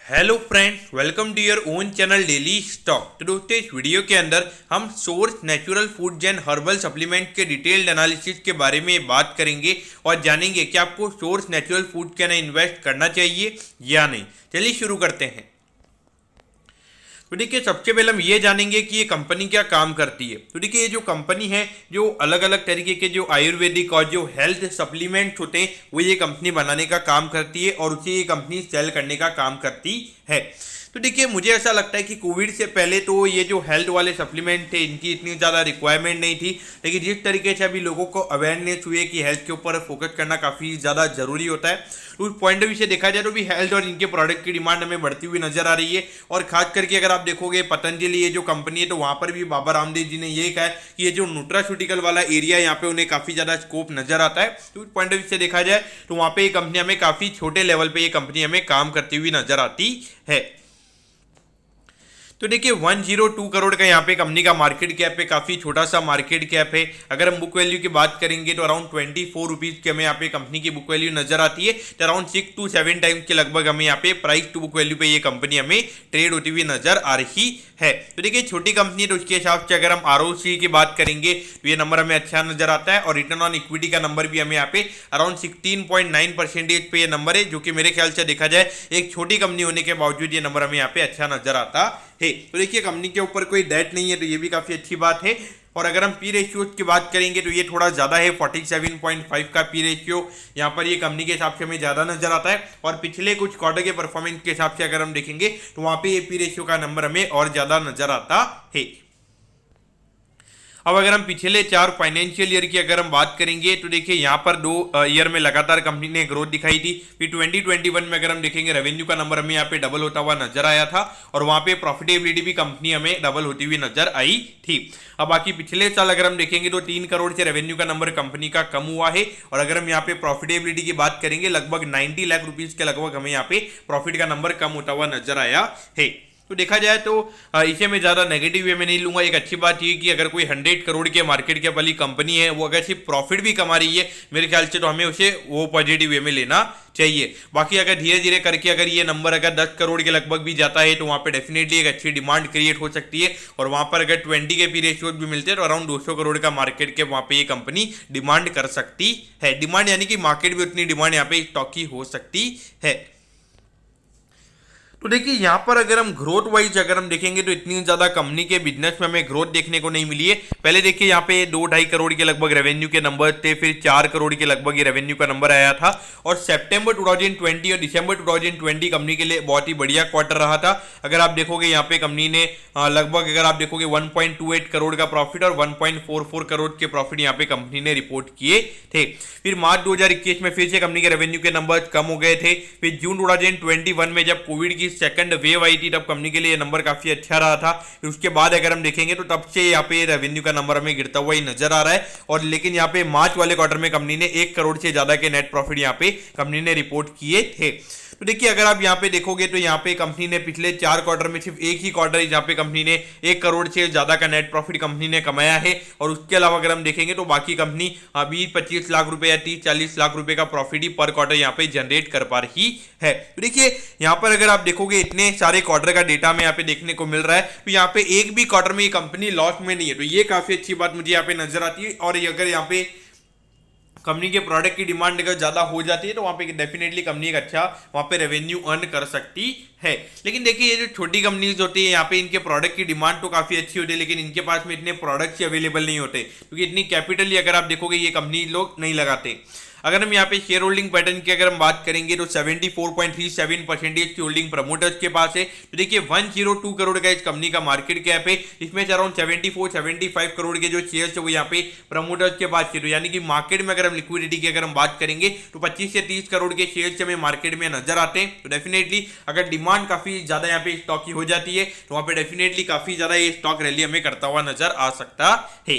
Hello friends, welcome to your own channel daily stock. तो दोस्तों, इस वीडियो के अंदर हम source natural foods and herbal supplement के डिटेल्ड एनालिसिस के बारे में बात करेंगे और जानेंगे कि आपको सोर्स नेचुरल फूड के अंदर इन्वेस्ट करना चाहिए या नहीं। चलिए शुरू करते हैं। तो देखिए, सबसे पहले हम ये जानेंगे कि ये कंपनी क्या काम करती है। तो देखिए, ये जो कंपनी है, जो अलग अलग तरीके के जो आयुर्वेदिक और जो हेल्थ सप्लीमेंट्स होते हैं वो ये कंपनी बनाने का काम करती है और उसे ये कंपनी सेल करने का काम करती है। तो देखिए, मुझे ऐसा लगता है कि कोविड से पहले तो ये जो हेल्थ वाले सप्लीमेंट थे इनकी इतनी ज़्यादा रिक्वायरमेंट नहीं थी, लेकिन जिस तरीके से अभी लोगों को अवेयरनेस हुई है कि हेल्थ के ऊपर फोकस करना काफ़ी ज़्यादा जरूरी होता है, तो उस पॉइंट ऑफ व्यू से देखा जाए तो भी हेल्थ और इनके प्रोडक्ट की डिमांड हमें बढ़ती हुई नजर आ रही है। और खास करके अगर आप देखोगे पतंजलि ये जो कंपनी है, तो वहाँ पर भी बाबा रामदेव जी ने ये कहा है कि ये जो न्यूट्रास्यूटिकल वाला एरिया है यहाँ पे उन्हें काफ़ी ज़्यादा स्कोप नजर आता है। तो उस पॉइंट ऑफ व्यू से देखा जाए तो वहाँ पे ये कंपनी हमें काफ़ी छोटे लेवल पे ये कंपनी हमें काम करती हुई नजर आती है। तो देखिए, 102 करोड़ का यहाँ पे कंपनी का मार्केट कैप है, काफ़ी छोटा सा मार्केट कैप है। अगर हम बुक वैल्यू की बात करेंगे तो अराउंड 24 रुपीज़ की हमें यहाँ पे कंपनी की बुक वैल्यू नजर आती है। तो अराउंड 6 to 7 टाइम्स के लगभग हमें यहाँ पे प्राइस टू बुक वैल्यू पे ये कंपनी हमें ट्रेड होती हुई नजर आ रही है। तो देखिए, छोटी कंपनी है तो उसके हिसाब से अगर हम ROC की बात करेंगे तो ये नंबर हमें अच्छा नजर आता है और रिटर्न ऑन इक्विटी का नंबर भी हमें यहाँ पे अराउंड 16.9% पे ये नंबर है, जो कि मेरे ख्याल से देखा जाए एक छोटी कंपनी होने के बावजूद ये नंबर हमें यहाँ पे अच्छा नजर आता है। तो देखिए, कंपनी के ऊपर कोई डेट नहीं है, तो ये भी काफी अच्छी बात है। और अगर हम पी रेशियो की बात करेंगे तो ये थोड़ा ज्यादा है, 47.5 का पी रेशियो यहाँ पर ये कंपनी के हिसाब से हमें ज्यादा नजर आता है। और पिछले कुछ क्वार्टर के परफॉर्मेंस के हिसाब से अगर हम देखेंगे तो वहां पे ये पी रेशियो का नंबर हमें और ज्यादा नजर आता है। अब अगर हम पिछले 4 फाइनेंशियल ईयर की अगर हम बात करेंगे तो देखिए, यहाँ पर 2 ईयर में लगातार कंपनी ने ग्रोथ दिखाई थी। फिर 2021 में अगर हम देखेंगे रेवेन्यू का नंबर हमें यहाँ पे डबल होता हुआ नजर आया था और वहां पे प्रॉफिटेबिलिटी भी कंपनी हमें डबल होती हुई नजर आई थी। अब बाकी पिछले साल अगर हम देखेंगे तो 3 करोड़ से रेवेन्यू का नंबर कंपनी का कम हुआ है और अगर हम यहाँ पे प्रॉफिटेबिलिटी की बात करेंगे लगभग 90 लाख रुपीज के लगभग हमें यहाँ पे प्रॉफिट का नंबर कम होता हुआ नजर आया है। तो देखा जाए तो इसे मैं ज़्यादा नेगेटिव वे में नहीं लूंगा। एक अच्छी बात ये कि अगर कोई 100 करोड़ के मार्केट कैप वाली कंपनी है वो अगर सिर्फ प्रॉफिट भी कमा रही है मेरे ख्याल से, तो हमें उसे वो पॉजिटिव वे में लेना चाहिए। बाकी अगर धीरे धीरे करके अगर ये नंबर अगर 10 करोड़ के लगभग भी जाता है तो वहाँ पे डेफिनेटली एक अच्छी डिमांड क्रिएट हो सकती है और वहाँ पर अगर 20 के पी रेशियो भी मिलते हैं तो अराउंड 200 करोड़ का मार्केट कैप वहाँ पे ये कंपनी डिमांड कर सकती है। डिमांड यानी कि मार्केट भी उतनी डिमांड यहाँ पे स्टॉक की हो सकती है। तो देखिए, यहाँ पर अगर हम ग्रोथ वाइज अगर हम देखेंगे तो इतनी ज्यादा कंपनी के बिजनेस में हमें ग्रोथ देखने को नहीं मिली है। पहले देखिए, यहाँ पे 2-2.5 करोड़ के लगभग रेवेन्यू के नंबर थे, फिर 4 करोड़ के लगभग ये रेवेन्यू का नंबर आया था और सितंबर 2020 और दिसंबर 2020 कंपनी के लिए बहुत ही बढ़िया क्वार्टर रहा था। अगर आप देखोगे यहाँ पे कंपनी ने लगभग अगर आप देखोगे 1.28 करोड़ का प्रॉफिट और 1.44 करोड़ के प्रॉफिट यहाँ पे कंपनी ने रिपोर्ट किए थे। फिर मार्च 2021 में फिर से कंपनी के रेवेन्यू के नंबर कम हो गए थे। फिर जून 2021 में जब कोविड की सेकंड वेव आई थी तब कंपनी के लिए नंबर काफी अच्छा रहा था। फिर उसके बाद अगर हम देखेंगे तो तब से यहाँ पे रेवेन्यू का नंबर हमें गिरता हुआ ही नजर आ रहा है और लेकिन यहाँ पे मार्च वाले क्वार्टर में कंपनी ने 1 करोड़ से ज्यादा के नेट प्रॉफिट यहाँ पे कंपनी ने रिपोर्ट किए थे। तो देखिए, अगर आप यहाँ पे देखोगे तो यहाँ पे कंपनी ने पिछले 4 क्वार्टर में सिर्फ एक ही क्वार्टर है जहाँ पे कंपनी ने 1 करोड़ से ज्यादा का नेट प्रॉफिट कंपनी ने कमाया है और उसके अलावा अगर हम देखेंगे तो बाकी कंपनी 20-25 लाख रुपए या 30-40 लाख रुपए का प्रॉफिट ही पर क्वार्टर यहाँ पे जनरेट कर पा रही है। तो देखिए, यहाँ पर अगर आप देखोगे इतने सारे क्वार्टर का डेटा में यहाँ पे देखने को मिल रहा है तो यहाँ पे एक भी क्वार्टर में ये कंपनी लॉस में नहीं है, तो ये काफी अच्छी बात मुझे यहाँ पे नजर आती है। और अगर यहाँ पे कंपनी के प्रोडक्ट की डिमांड अगर ज़्यादा हो जाती है तो वहाँ पे डेफिनेटली कंपनी एक अच्छा वहाँ पे रेवेन्यू अर्न कर सकती है। लेकिन देखिए, ये जो छोटी कंपनीज होती है यहाँ पे इनके प्रोडक्ट की डिमांड तो काफ़ी अच्छी होती है लेकिन इनके पास में इतने प्रोडक्ट्स ही अवेलेबल नहीं होते क्योंकि इतनी कैपिटली अगर आप देखोगे ये कंपनी लोग नहीं लगाते। अगर हम यहाँ पे शेयर होल्डिंग पैटर्न की अगर हम बात करेंगे तो 74.37% की होल्डिंग प्रमोटर्स के पास है। तो देखिए, 102 करोड़ का इस कंपनी का मार्केट कैप है, इसमें से अराउंड 74-75 करोड़ के जो शेयर्स है वो यहाँ पे प्रमोटर्स के पास है। तो यानी कि मार्केट में अगर हम लिक्विडिटी की अगर हम बात करेंगे तो 25 से 30 करोड़ के शेयर्स हमें मार्केट में नजर आते हैं। तो डेफिनेटली अगर डिमांड काफी ज्यादा यहाँ पे स्टॉक की हो जाती है तो वहां पे डेफिनेटली काफी ज्यादा ये स्टॉक रैली हमें करता हुआ नजर आ सकता है।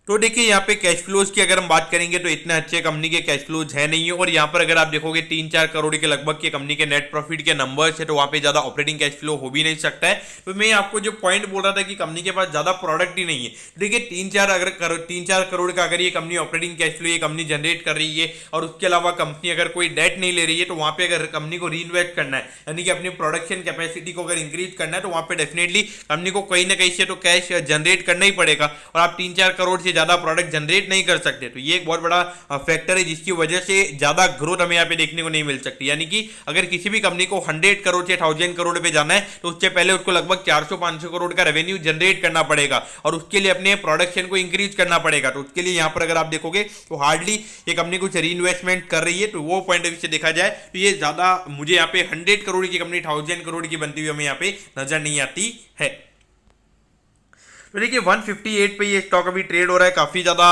तो देखिए यहाँ पे कैश फ्लोज की अगर हम बात करेंगे तो इतने अच्छे कंपनी के कैश फ्लोज है नहीं है, और यहाँ पर अगर आप देखोगे 3-4 करोड़ के लगभग के कंपनी के नेट प्रॉफिट के नंबर्स है, तो वहाँ पे ज्यादा ऑपरेटिंग कैश फ्लो हो भी नहीं सकता है। तो मैं आपको जो पॉइंट बोल रहा था कि कंपनी के पास ज्यादा प्रोडक्ट ही नहीं है, देखिए 3-4 करोड़ का अगर ये कंपनी ऑपरेटिंग कैश फ्लो ये कंपनी जनरेट कर रही है, और उसके अलावा कंपनी अगर कोई डेट नहीं ले रही है, तो वहाँ पे अगर कंपनी को री इन्वेस्ट करना है, यानी कि अपनी प्रोडक्शन कैपेसिटी को अगर इंक्रीज करना है, तो वहाँ पे डेफिनेटली कंपनी को कहीं ना कहीं से तो कैश जनरेट करना ही पड़ेगा, और आप 3-4 करोड़ से ज्यादा प्रोडक्ट जनरेट नहीं कर सकते। तो ये एक बहुत बड़ा फैक्टर है जिसकी वजह से ज्यादा ग्रोथ हमें यहाँ पे देखने को नहीं मिल सकती। यानी कि अगर किसी भी कंपनी को 100 करोड़ से 1000 करोड़ पे जाना है, तो उससे पहले उसको लगभग 400-500 करोड़ का रेवेन्यू जनरेट करना पड़ेगा, और उसके लिए अपने प्रोडक्शन को इंक्रीज करना पड़ेगा। तो उसके लिए यहाँ पर अगर आप देखोगे तो हार्डली ये कंपनी कुछ री इन्वेस्टमेंट कर रही है। तो वो पॉइंट ऑफ व्यू से देखा जाए तो ये ज्यादा मुझे यहाँ पे 100 करोड़ की कंपनी 1000 करोड़ की बनती हुई हमें यहाँ पे नजर नहीं आती है। तो देखिए 158 पे ये स्टॉक अभी ट्रेड हो रहा है काफी ज्यादा।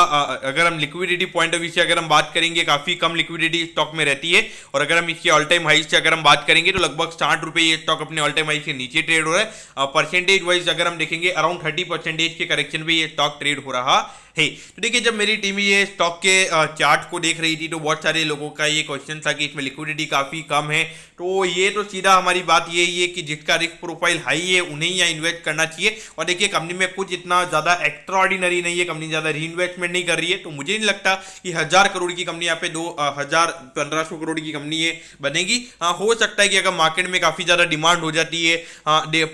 अगर हम लिक्विडिटी पॉइंट ऑफ व्यू से अगर हम बात करेंगे, काफी कम लिक्विडिटी स्टॉक में रहती है, और अगर हम इसके ऑल टाइम हाई से अगर हम बात करेंगे तो लगभग 60 रुपए ये स्टॉक अपने ऑल टाइम हाई से नीचे ट्रेड हो रहा है। परसेंटेज वाइज अगर हम देखेंगे अराउंड 30% के करेक्शन पे ये स्टॉक ट्रेड हो रहा है। तो देखिए जब मेरी टीम ये स्टॉक के चार्ट को देख रही थी, तो बहुत सारे लोगों का ये क्वेश्चन था कि इसमें लिक्विडिटी काफी कम है। तो ये तो सीधा हमारी बात यही है कि जिसका रिस्क प्रोफाइल हाई है उन्हें ही यहाँ इन्वेस्ट करना चाहिए। और देखिए कंपनी में कुछ इतना ज्यादा एक्स्ट्रा ऑर्डिनरी नहीं है, कंपनी ज्यादा री इन्वेस्टमेंट नहीं कर रही है, तो मुझे नहीं लगता कि 1000 करोड़ की कंपनी यहाँ पे 1500 करोड़ की कंपनी ये बनेगी। हाँ, हो सकता है कि अगर मार्केट में काफी ज्यादा डिमांड हो जाती है,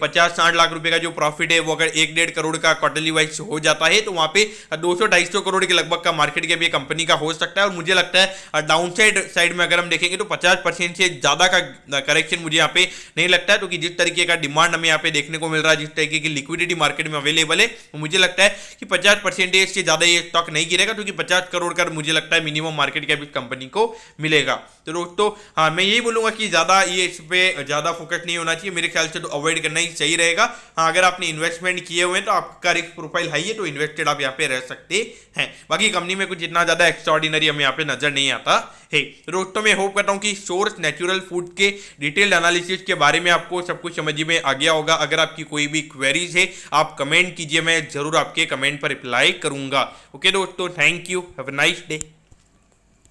50-60 लाख रुपए का जो प्रॉफिट है वो अगर 1-1.5 करोड़ का क्वार्टरली वाइज हो जाता है, तो वहां पे 200-250 करोड़ के लगभग का मार्केट कैप ये कंपनी का हो सकता है। और मुझे लगता है डाउन साइड में अगर हम देखेंगे तो 50% से ज्यादा का करेक्शन मुझे यहाँ पे नहीं लगता है। तो कि जिस तरीके का डिमांड हमें यहाँ पे देखने को मिल रहा है, जिस तरीके की लिक्विडिटी मार्केट में अवेलेबल है, तो मुझे लगता है कि 50% से ज्यादा ये स्टॉक नहीं गिरेगा, क्योंकि 50 करोड़ का मुझे लगता है मिनिमम मार्केट कैप इस कंपनी को मिलेगा। तो दोस्तों हाँ, मैं यही बोलूंगा कि ज्यादा ये इस पे ज्यादा फोकस नहीं होना चाहिए, मेरे ख्याल से तो अवॉइड करना ही सही रहेगा। हाँ, अगर आपने इन्वेस्टमेंट किए हुए हैं तो आपका रिस्क प्रोफाइल हाई है, तो इन्वेस्टेड आप यहाँ पे रह सकते हैं। बाकी कंपनी में कुछ इतना ज्यादा एक्स्ट्राऑर्डिनरी हमें यहाँ पे नजर नहीं आता है। दोस्तों मैं होप करता हूँ कि सोर्स नेचुरल फूड के डिटेल्ड एनालिसिस के बारे में आपको सब कुछ समझ में आ गया होगा। अगर आपकी कोई भी क्वेरीज है आप कमेंट कीजिए, मैं जरूर आपके कमेंट पर रिप्लाई करूंगा। ओके दोस्तों, thank you, have a nice day.